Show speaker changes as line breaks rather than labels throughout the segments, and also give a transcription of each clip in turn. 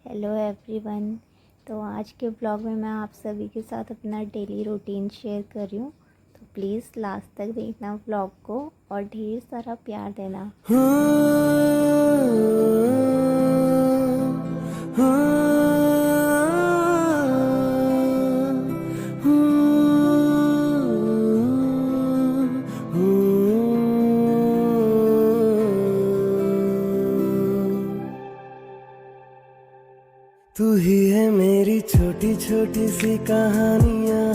Hello everyone. तो आज के ब्लॉग में मैं आप सभी के साथ अपना डेली रूटीन शेयर कर रही हूँ, तो प्लीज़ लास्ट तक देखना ब्लॉग को और ढेर सारा प्यार देना।
तू ही है मेरी छोटी छोटी सी कहानियाँ,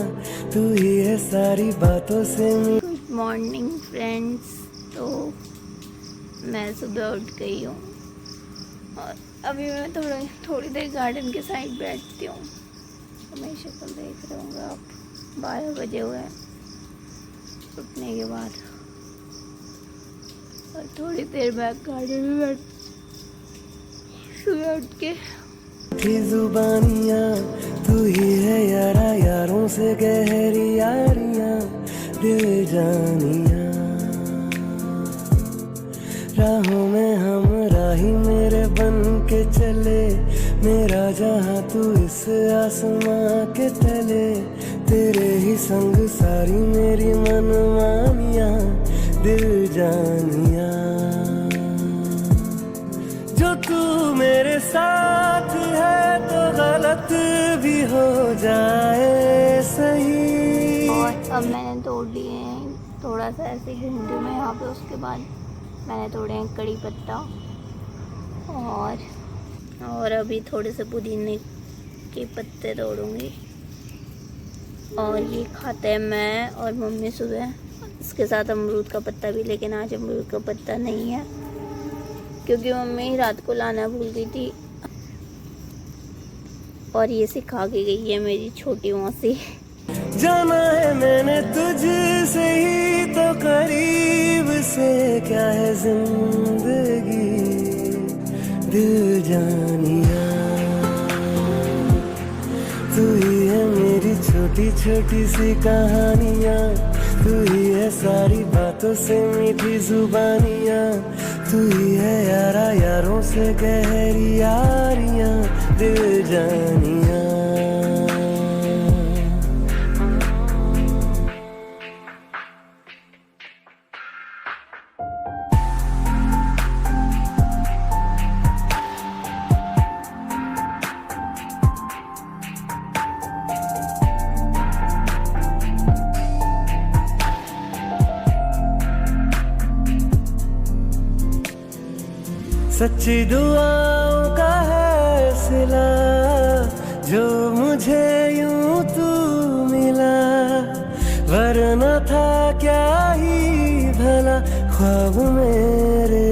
तू ही है सारी बातों से
गुड मॉर्निंग फ्रेंड्स। तो मैं सुबह उठ गई हूँ और अभी मैं थोड़ी देर गार्डन के साइड बैठती हूँ। तो मेरी शक्ल देख रहे होंगे आप, 12 बजे हुए हैं उठने के बाद, और थोड़ी देर बाद गार्डन में बैठ सुबह उठ के
जुबानियाँ। तू ही है यारा यारों से गहरी यारियाँ, दिल जानियाँ। राहों में हम राही मेरे बन के चले, मेरा जहाँ तू इस आसमां के तले। तेरे ही संग सारी मेरी मनमानियाँ, दिल जानियाँ। जो तू मेरे साथ है तो गलत भी हो जाए सही।
और अब मैंने तोड़ लिए हैं, थोड़ा सा ऐसे घूमती हूँ मैं यहाँ पे। उसके बाद मैंने तोड़े हैं कड़ी पत्ता और अभी थोड़े से पुदीने के पत्ते तोड़ूंगी। और ये खाते हैं मैं और मम्मी सुबह, इसके साथ अमरूद का पत्ता भी, लेकिन आज अमरूद का पत्ता नहीं है क्योंकि मम्मी रात को लाना भूल गई थी। और ये सिखा के गई है मेरी छोटी मौसी।
जाना है मैंने तुझसे ही तो करीब से, क्या है जिंदगी दिल जानिया। तू ही है मेरी छोटी छोटी सी कहानियाँ, तू ही है सारी बातों से मीठी जुबानियाँ। तू ही है यारा यारों से गहरी यारियाँ, दिल जानिया। सच्ची दुआओं का है सिला, जो मुझे यूं तू मिला। वरना था क्या ही भला ख्वाब मेरे,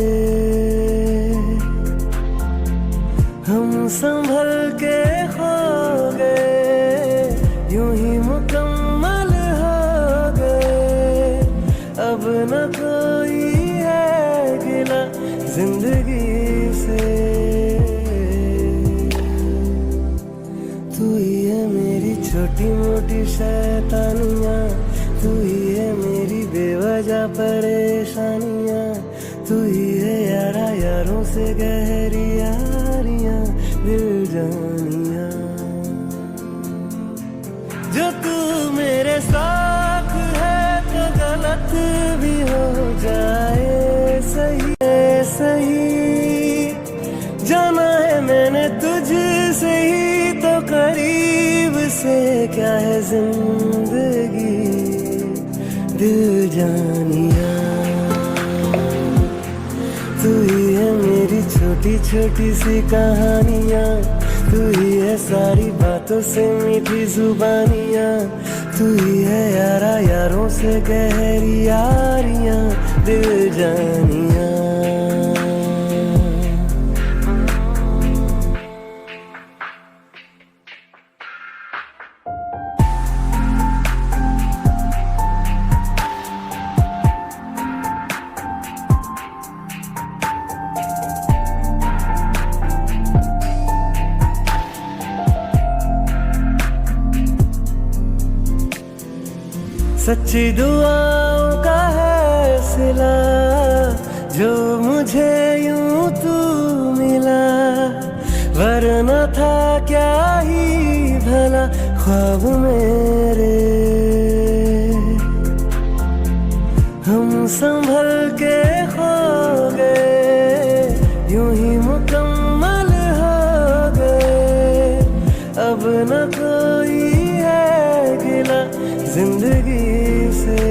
हम संभल के खो गए, यूं ही मुकम्मल हो गए। अब न कोई है गिला जिंदगी से। तू ही है मेरी छोटी मोटी शैतानियाँ, तू ही है मेरी बेवजह परेशानियाँ। तू ही है यारा यारों से गहरी यारियाँ, दिल जानियाँ। जो तू मेरे साथ है तो गलत भी हो जाए सही सही। जाना है मैंने तुझसे ही तो करीब से, क्या है जिंदगी दिल जानिया। तू ही है मेरी छोटी छोटी सी कहानियाँ, तू ही है सारी बातों से मीठी जुबानियाँ। तू ही है यारा यारों से गहरी यारियाँ, दिल जानिया। सच्ची दुआओं का है सिला, जो मुझे यूं तू मिला। वरना था क्या ही भला ख्वाब मेरे। हम संभल के खो गए, यूं ही मुकम्मल हो गए। अब न कोई है गिला जिंदगी से।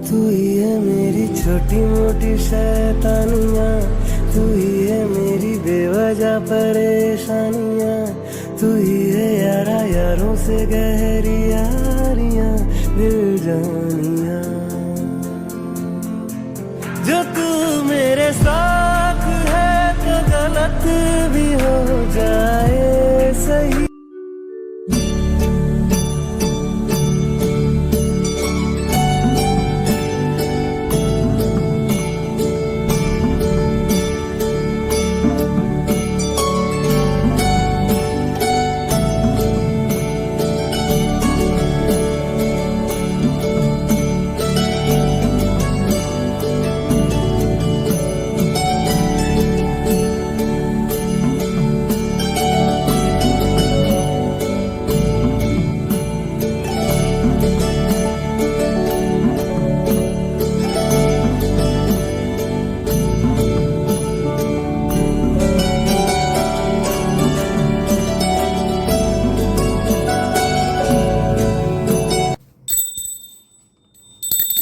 तू ही है मेरी छोटी मोटी शैतानियाँ, तू ही है मेरी बेवजह परेशानियाँ, तू ही है यारा यारों से गहरी यारियाँ दिल जानियाँ। जो तू मेरे साथ है तो गलत भी हो जाए सही।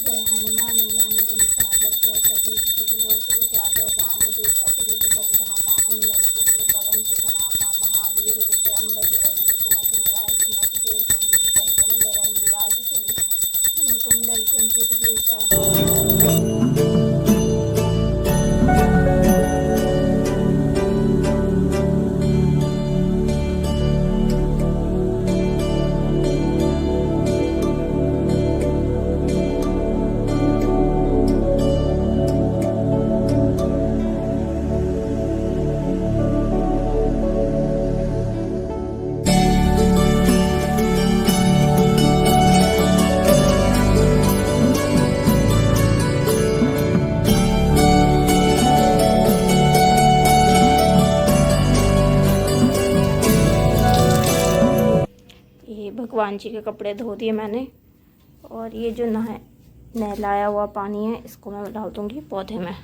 जय हनुमान ज्ञान गुण सागर जय कबीर तिहु लोक उजागर रामदूत अतुलित बल धामा अंजनी पुत्र पवन सुतनामा महावीर विक्रम बजरंगी कुमति निवार सुमति के संगी कंचन वरण विराज सुबह कुंडल कुंचित केसा। भगवान जी के कपड़े धो दिए मैंने, और ये जो नहलाया हुआ पानी है इसको मैं डाल दूँगी पौधे में।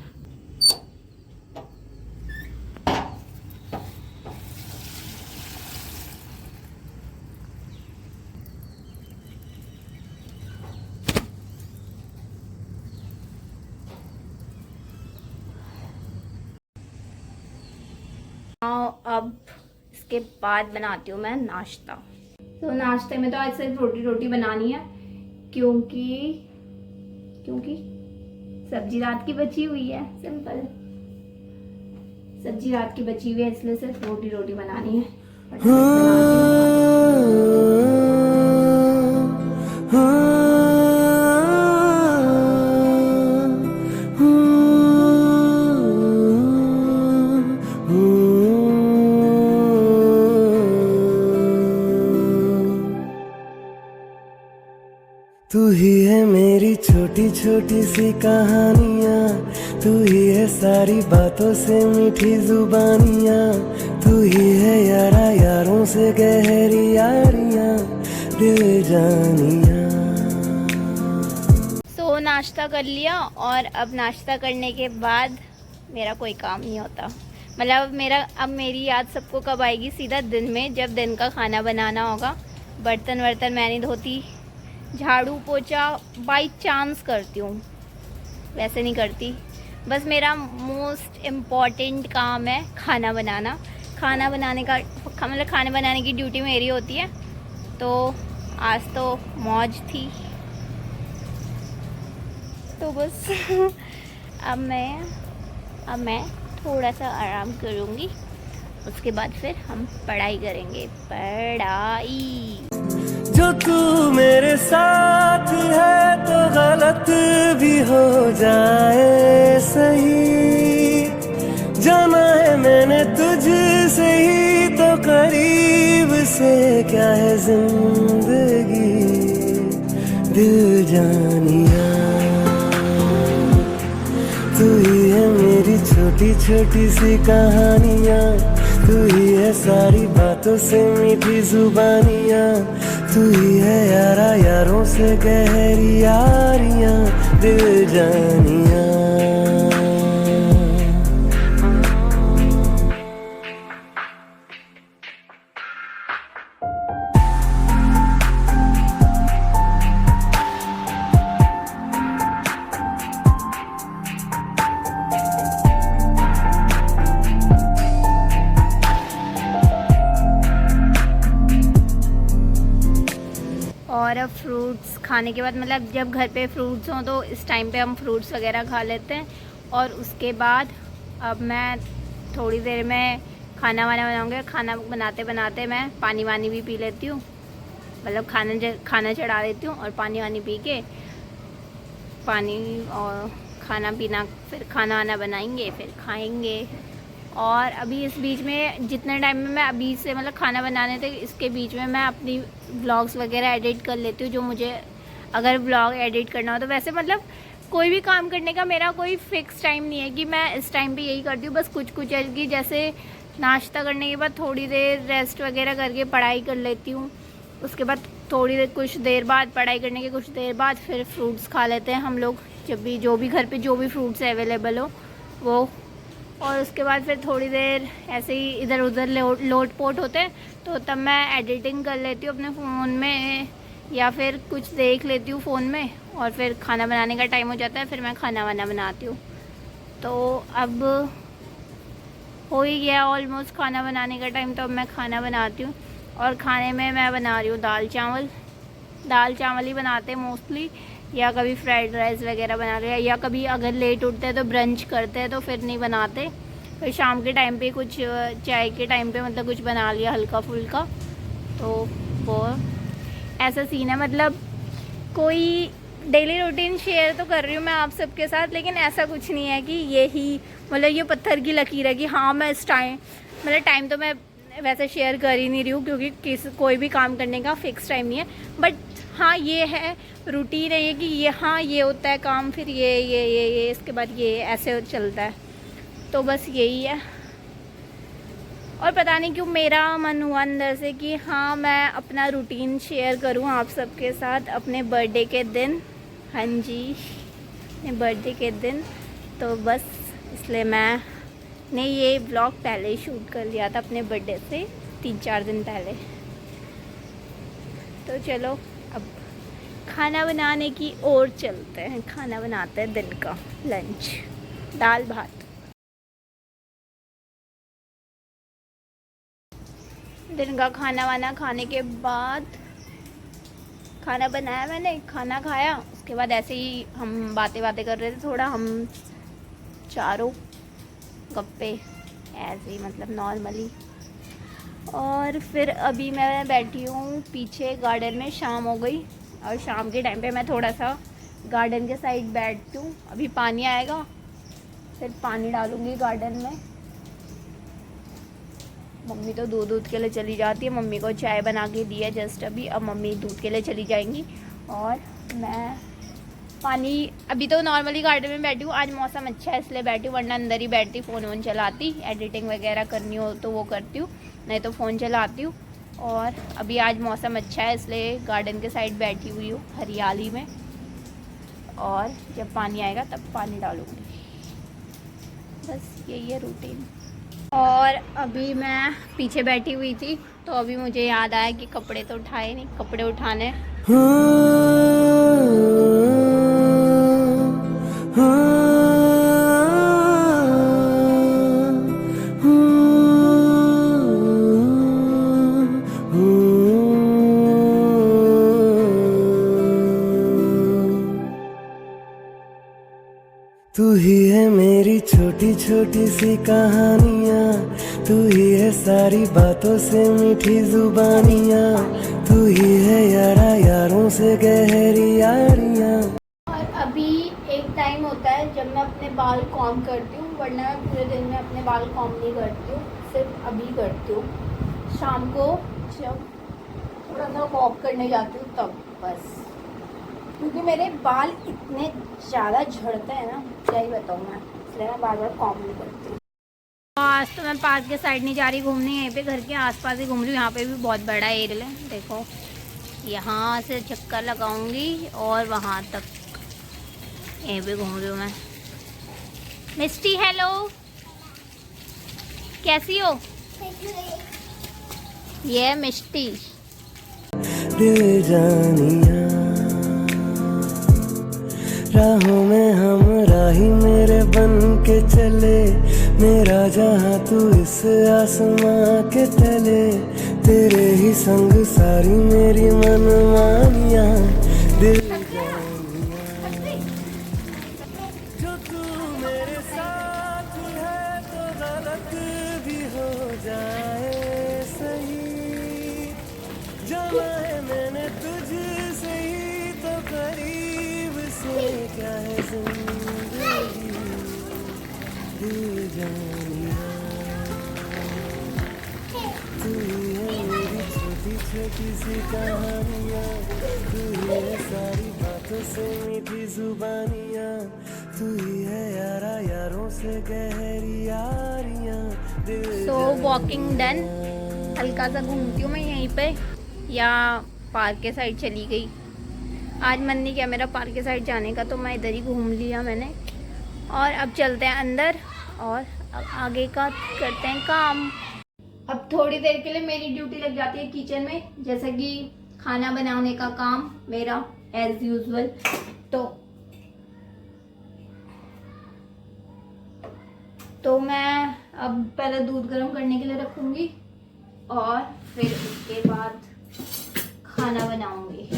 अब इसके बाद बनाती हूँ मैं नाश्ता। तो नाश्ते में तो आज सिर्फ रोटी बनानी है, क्योंकि सब्जी रात की बची हुई है। सिंपल सब्जी रात की बची हुई है, इसलिए सिर्फ रोटी बनानी है।
तू ही है मेरी छोटी छोटी सी कहानियाँ, तू ही है सारी बातों से मीठी जुबानियाँ, तू ही है यारा यारों से गहरी यारियाँ दिल जानियाँ।
तो नाश्ता कर लिया, और अब नाश्ता करने के बाद मेरा कोई काम नहीं होता। मतलब अब मेरी याद सबको कब आएगी? सीधा दिन में, जब दिन का खाना बनाना होगा। बर्तन वर्तन मैं नहीं धोती, झाड़ू पोछा बाई चांस करती हूँ, वैसे नहीं करती। बस मेरा मोस्ट इम्पॉर्टेंट काम है खाना बनाना। खाना बनाने का मतलब खाने बनाने की ड्यूटी मेरी होती है। तो आज तो मौज थी, तो बस अब मैं थोड़ा सा आराम करूँगी, उसके बाद फिर हम पढ़ाई करेंगे। पढ़ाई
जो तू मेरे साथ है तो गलत भी हो जाए सही। जाना है मैंने तुझसे ही तो करीब से क्या है जिंदगी दिल जानिया। तू ही है मेरी छोटी छोटी सी कहानियाँ, तू ही है सारी बातों से मीठी जुबानियाँ, तू ही है यारा यारों से गहरी यारियाँ, दिल जानियाँ।
और अब फ्रूट्स खाने के बाद, मतलब जब घर पे फ्रूट्स हों तो इस टाइम पे हम फ्रूट्स वगैरह खा लेते हैं। और उसके बाद अब मैं थोड़ी देर में खाना वाना बनाऊँगी। खाना बनाते बनाते मैं पानी वानी भी पी लेती हूँ, मतलब खाना चढ़ा देती हूँ और पानी वानी पी के पानी और खाना पीना, फिर खाना वाना बनाएंगे, फिर खाएंगे। और अभी इस बीच में जितने टाइम में मैं अभी से मतलब खाना बनाने तक, इसके बीच में मैं अपनी व्लॉग्स वगैरह एडिट कर लेती हूँ, जो मुझे अगर व्लॉग एडिट करना हो तो। वैसे मतलब कोई भी काम करने का मेरा कोई फिक्स टाइम नहीं है कि मैं इस टाइम पे यही करती हूँ। बस कुछ कुछ है कि जैसे नाश्ता करने के बाद थोड़ी देर रेस्ट वगैरह करके पढ़ाई कर लेती हूँ। उसके बाद थोड़ी देर, कुछ देर बाद, पढ़ाई करने के कुछ देर बाद फिर फ्रूट्स खा लेते हैं हम लोग, जब भी जो भी घर पे जो भी फ्रूट्स अवेलेबल हो वो। और उसके बाद फिर थोड़ी देर ऐसे ही इधर उधर लोट पोट होते हैं, तो तब मैं एडिटिंग कर लेती हूँ अपने फ़ोन में, या फिर कुछ देख लेती हूँ फ़ोन में। और फिर खाना बनाने का टाइम हो जाता है, फिर मैं खाना वाना बनाती हूँ। तो अब हो ही गया ऑलमोस्ट खाना बनाने का टाइम, तो अब मैं खाना बनाती हूँ। और खाने में मैं बना रही हूँ दाल चावल ही बनाते हैं मोस्टली, या कभी फ्राइड राइस वगैरह बना लिया, या कभी अगर लेट उठते हैं तो ब्रंच करते हैं तो फिर नहीं बनाते, फिर शाम के टाइम पे कुछ, चाय के टाइम पे मतलब कुछ बना लिया हल्का फुल्का। तो वो ऐसा सीन है। मतलब कोई डेली रूटीन शेयर तो कर रही हूँ मैं आप सबके साथ, लेकिन ऐसा कुछ नहीं है कि यही मतलब ये पत्थर की लकीर है कि हाँ मैं इस टाइम तो मैं वैसे शेयर कर ही नहीं रही हूँ, क्योंकि कोई भी काम करने का फिक्स टाइम नहीं है। बट हाँ ये है, रूटीन है ये कि ये हाँ ये होता है काम, फिर ये इसके बाद ये ऐसे चलता है। तो बस यही है। और पता नहीं क्यों मेरा मन हुआ अंदर से कि हाँ मैं अपना रूटीन शेयर करूँ आप सबके साथ अपने बर्थडे के दिन। हाँ जी, अपने बर्थडे के दिन। तो बस इसलिए मैंने ये ब्लॉग पहले ही शूट कर लिया था अपने बर्थडे से 3-4 दिन पहले। तो चलो अब खाना बनाने की ओर चलते हैं। खाना बनाते हैं दिन का लंच, दाल भात। दिन का खाना वाना खाने के बाद, खाना बनाया मैंने, खाना खाया, उसके बाद ऐसे ही हम बातें कर रहे थे थोड़ा, हम चारों गप्पे ऐसे ही मतलब नॉर्मली। और फिर अभी मैं बैठी हूँ पीछे गार्डन में, शाम हो गई और शाम के टाइम पे मैं थोड़ा सा गार्डन के साइड बैठती हूँ। अभी पानी आएगा, फिर पानी डालूँगी गार्डन में। मम्मी तो दूध के लिए चली जाती है, मम्मी को चाय बना के दी है जस्ट अभी, अब मम्मी दूध के लिए चली जाएंगी और मैं पानी। अभी तो नॉर्मली गार्डन में बैठी हूँ, आज मौसम अच्छा है इसलिए बैठी हूँ, वरना अंदर ही बैठती, फ़ोन वोन चलाती, एडिटिंग वगैरह करनी हो तो वो करती हूँ, नहीं तो फ़ोन चलाती हूँ। और अभी आज मौसम अच्छा है इसलिए गार्डन के साइड बैठी हुई हूँ हरियाली में, और जब पानी आएगा तब पानी डालूँगी। बस यही है रूटीन। और अभी मैं पीछे बैठी हुई थी तो अभी मुझे याद आया कि कपड़े तो उठाए नहीं, कपड़े उठाने।
तू ही है मेरी छोटी छोटी सी कहानियाँ, तू ही है सारी बातों से मीठी जुबानियाँ, तू ही है यारा यारों से गहरी यारियाँ।
और अभी एक टाइम होता है जब मैं अपने बाल कॉम करती हूँ, वरना मैं पूरे दिन में अपने बाल कॉम नहीं करती हूँ, सिर्फ अभी करती हूँ शाम को जब थोड़ा सा वॉक करने जाती हूँ तब बस। क्योंकि मेरे बाल इतने ज़्यादा झड़ते हैं ना, क्या ही बताऊँ मैं, इसलिए चलते हैं, बार बार कॉम नहीं करती। आज तो मैं पार्क के साइड नहीं जा रही घूमने, यहीं पे घर के आसपास ही घूम रही हूँ। यहाँ पे भी बहुत बड़ा एरिया है, देखो यहाँ से चक्कर लगाऊंगी और वहाँ तक यहीं पे घूम रही हूँ मैं। मिस्टी हेलो, कैसी हो? ये मिस्टी।
दिल जानिया राहों में हम राही मेरे बन के चले, मेरा जहाँ तू इस आसमां के तले, तेरे ही संग सारी मेरी मनमानियाँ। दिल जानिया जो तू मेरे साथ है तो गलत भी हो जाए सही, जमा है मैंने तुझसे ही तो करीब से क्या है जिंदगी। दिल जानिया तू ही है मेरी छोटी छोटी सी कहानियाँ, तू ही है सारी बातों से मीठी जुबानियाँ, तू ही है यारा यारों से गहरी यारियाँ।
सो वॉकिंग डन, हल्का सा घूमती हूँ मैं यहीं पे, या पार्क के साइड चली गई। आज मन नहीं किया मेरा पार्क के साइड जाने का, तो मैं इधर ही घूम लिया मैंने। और अब चलते हैं अंदर और अब आगे का करते हैं काम। अब थोड़ी देर के लिए मेरी ड्यूटी लग जाती है किचन में, जैसे कि खाना बनाने का काम मेरा एज यूजुअल। तो मैं अब पहले दूध गर्म करने के लिए रखूंगी और फिर उसके बाद खाना बनाऊंगी।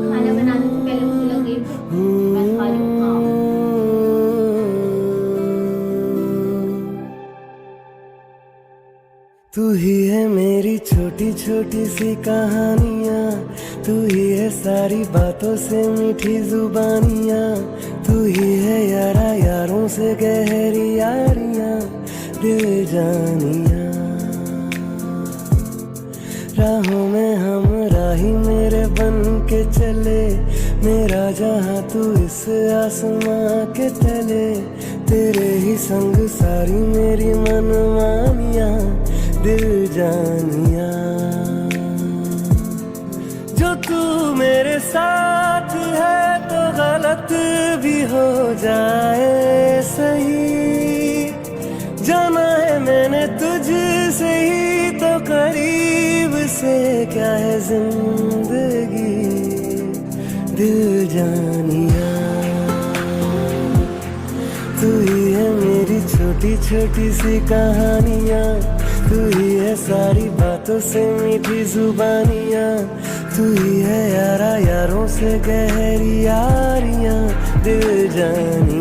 खाना बनाने से पहले मुझे लगे मैं खा रही हूँ काम।
तू ही है मेरी छोटी छोटी सी कहानियाँ, तू ही है सारी बातों से मीठी जुबानियाँ, तू ही है यारा यारों से गहरी यारियाँ। दिल जानिया राहों में हम राही मेरे बन के चले, मेरा जहाँ तू इस आसमां के तले, तेरे ही संग सारी मेरी मनमानियाँ। दिल जानिया जो तू मेरे साथ है तो गलत भी हो जाए सही, जाना है मैंने तुझसे ही तो करीब से क्या है जिंदगी। दिल जानिया तू ही है मेरी छोटी छोटी सी कहानियाँ, तू ही है सारी बातों से मीठी जुबानियाँ, तू ही है यारा यारों से गहरी यारियाँ। दिल जानिया